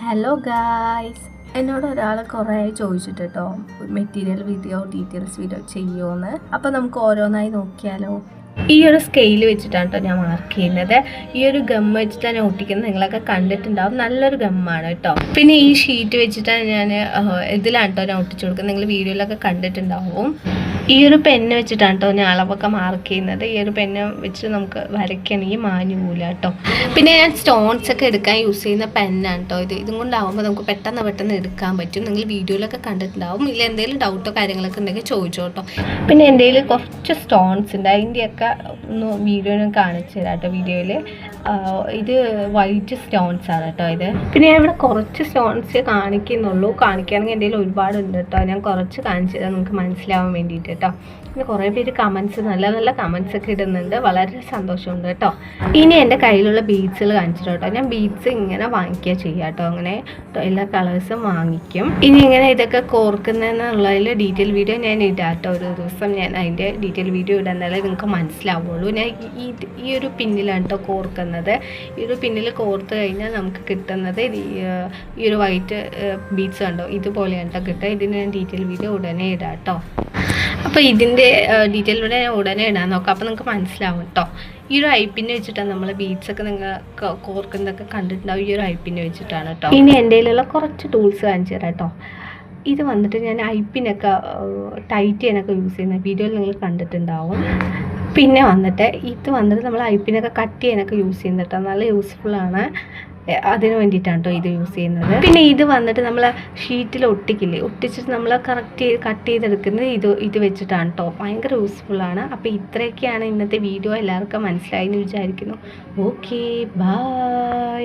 Hello guys, എന്നോട് ഒരാൾ കുറേ ചോദിച്ചിട്ട് കേട്ടോ മെറ്റീരിയൽ വീഡിയോ ഡീറ്റെയിൽസ് വീഡിയോ ചെയ്യുമോയെന്ന്. അപ്പോൾ നമുക്ക് ഓരോന്നായി നോക്കിയാലോ. ഈ ഒരു സ്കെയിൽ വെച്ചിട്ടാണ് കേട്ടോ ഞാൻ മാർക്ക് ചെയ്യുന്നത്. ഈ ഒരു ഗം വെച്ചിട്ടാണ് ഞാൻ ഒട്ടിക്കുന്നത്. നിങ്ങളൊക്കെ കണ്ടിട്ടുണ്ടാവും, നല്ലൊരു ഗമ്മാണ് കേട്ടോ. പിന്നെ ഈ ഷീറ്റ് വെച്ചിട്ടാണ് ഞാൻ ഇതിലാണ് കേട്ടോ ഞാൻ ഒട്ടിച്ചു കൊടുക്കുന്നത്. നിങ്ങൾ വീഡിയോയിലൊക്കെ കണ്ടിട്ടുണ്ടാവും. ഈ ഒരു പെന്ന് വെച്ചിട്ടാണ് കേട്ടോ ഞാൻ അളവൊക്കെ മാർക്ക് ചെയ്യുന്നത്. ഈ ഒരു പെന്ന് വെച്ചിട്ട് നമുക്ക് വരയ്ക്കണമെങ്കിൽ മാഞ്ഞു പോകില്ല കേട്ടോ. പിന്നെ ഞാൻ സ്റ്റോൺസ് ഒക്കെ എടുക്കാൻ യൂസ് ചെയ്യുന്ന പെന്നാണ് കേട്ടോ ഇതും കൊണ്ടാവുമ്പോൾ നമുക്ക് പെട്ടെന്ന് എടുക്കാൻ പറ്റും. നിങ്ങൾ വീഡിയോയിലൊക്കെ കണ്ടിട്ടുണ്ടാവും. ഇല്ല എന്തെങ്കിലും ഡൗട്ടോ കാര്യങ്ങളൊക്കെ ഉണ്ടെങ്കിൽ ചോദിച്ചോ കേട്ടോ. പിന്നെ എൻ്റെ കയ്യിൽ കുറച്ച് സ്റ്റോൺസ് ഉണ്ട്, അതിൻ്റെയൊക്കെ ഒന്ന് വീഡിയോയിൽ കാണിച്ചു തരാം കേട്ടോ. വീഡിയോയിൽ ഇത് വൈറ്റ് സ്റ്റോൺസ് ആണ് കേട്ടോ ഇത്. പിന്നെ ഞാൻ ഇവിടെ കുറച്ച് സ്റ്റോൺസ് കാണിക്കുന്നുള്ളൂ. കാണിക്കുകയാണെങ്കിൽ എൻ്റെ കയ്യിൽ ഒരുപാടുണ്ട് കേട്ടോ. ഞാൻ കുറച്ച് കാണിച്ചു തരാം നിങ്ങൾക്ക് മനസ്സിലാവാൻ വേണ്ടിയിട്ട് കേട്ടോ. പിന്നെ കുറേ പേര് കമൻസ് നല്ല കമൻസ് ഒക്കെ ഇടുന്നുണ്ട്, വളരെ സന്തോഷമുണ്ട് കേട്ടോ. ഇനി എൻ്റെ കയ്യിലുള്ള ബീഡ്സുകൾ കാണിച്ചിട്ട് കേട്ടോ. ഞാൻ ബീഡ്സ് ഇങ്ങനെ വാങ്ങിക്കുക ചെയ്യാം കേട്ടോ. അങ്ങനെ എല്ലാ കളേഴ്സും വാങ്ങിക്കും. ഇനി ഇങ്ങനെ ഇതൊക്കെ കോർക്കുന്നതെന്നുള്ളതിൽ ഡീറ്റെയിൽ വീഡിയോ ഞാൻ ഇടാം കേട്ടോ. ഒരു ദിവസം ഞാൻ അതിൻ്റെ ഡീറ്റെയിൽ വീഡിയോ ഇടാന്നാലേ നിങ്ങൾക്ക് മനസ്സിലാവുള്ളൂ. ഞാൻ ഈ ഒരു പിന്നിലാണ് കേട്ടോ കോർക്കുന്നത്. ഈ ഒരു പിന്നിൽ കോർത്ത് കഴിഞ്ഞാൽ നമുക്ക് കിട്ടുന്നത് ഈ ഒരു വൈറ്റ് ബീഡ്സ് കണ്ടോ, ഇതുപോലെയാണ് കേട്ടോ കിട്ടുക. ഇതിന് ഞാൻ ഡീറ്റെയിൽ വീഡിയോ ഉടനെ ഇടാം കേട്ടോ. അപ്പോൾ ഇതിൻ്റെ ഡീറ്റെയിൽ വീഡിയോ ഞാൻ ഉടനെ ഇടാൻ നോക്കാം. അപ്പോൾ നിങ്ങൾക്ക് മനസ്സിലാവും കേട്ടോ. ഈ ഒരു ഐപ്പിന്നെ വെച്ചിട്ടാണ് നമ്മൾ ബീഡ്സൊക്കെ നിങ്ങൾ കോർക്കുന്നതൊക്കെ കണ്ടിട്ടുണ്ടാവും. ഈ ഒരു ഐപ്പിന്നെ വെച്ചിട്ടാണ് കേട്ടോ. ഇനി എൻ്റെ കയ്യിലുള്ള കുറച്ച് ടൂൾസ് കാണിച്ചു തരാം കേട്ടോ. ഇത് വന്നിട്ട് ഞാൻ ഐപ്പിനൊക്കെ ടൈറ്റ് ചെയ്യാനൊക്കെ യൂസ് ചെയ്യുന്ന വീഡിയോയിൽ നിങ്ങൾ കണ്ടിട്ടുണ്ടാവും. പിന്നെ വന്നിട്ട് ഇത് വന്നിട്ട് നമ്മൾ ഐപ്പിനൊക്കെ കട്ട് ചെയ്യാനൊക്കെ യൂസ് ചെയ്യുന്നത് കേട്ടോ. നല്ല യൂസ്ഫുള്ളാണ്, അതിന് വേണ്ടിയിട്ടാണ് കേട്ടോ ഇത് യൂസ് ചെയ്യുന്നത്. പിന്നെ ഇത് വന്നിട്ട് നമ്മൾ ഷീറ്റിൽ ഒട്ടിച്ചിട്ട് നമ്മൾ കട്ട് ചെയ്തെടുക്കുന്നത് ഇത് വെച്ചിട്ടാണ് കേട്ടോ. ഭയങ്കര യൂസ്ഫുള്ളാണ്. അപ്പോൾ ഇത്രയൊക്കെയാണ് ഇന്നത്തെ വീഡിയോ. എല്ലാവർക്കും മനസ്സിലായി എന്ന് വിചാരിക്കുന്നു. Okay, by.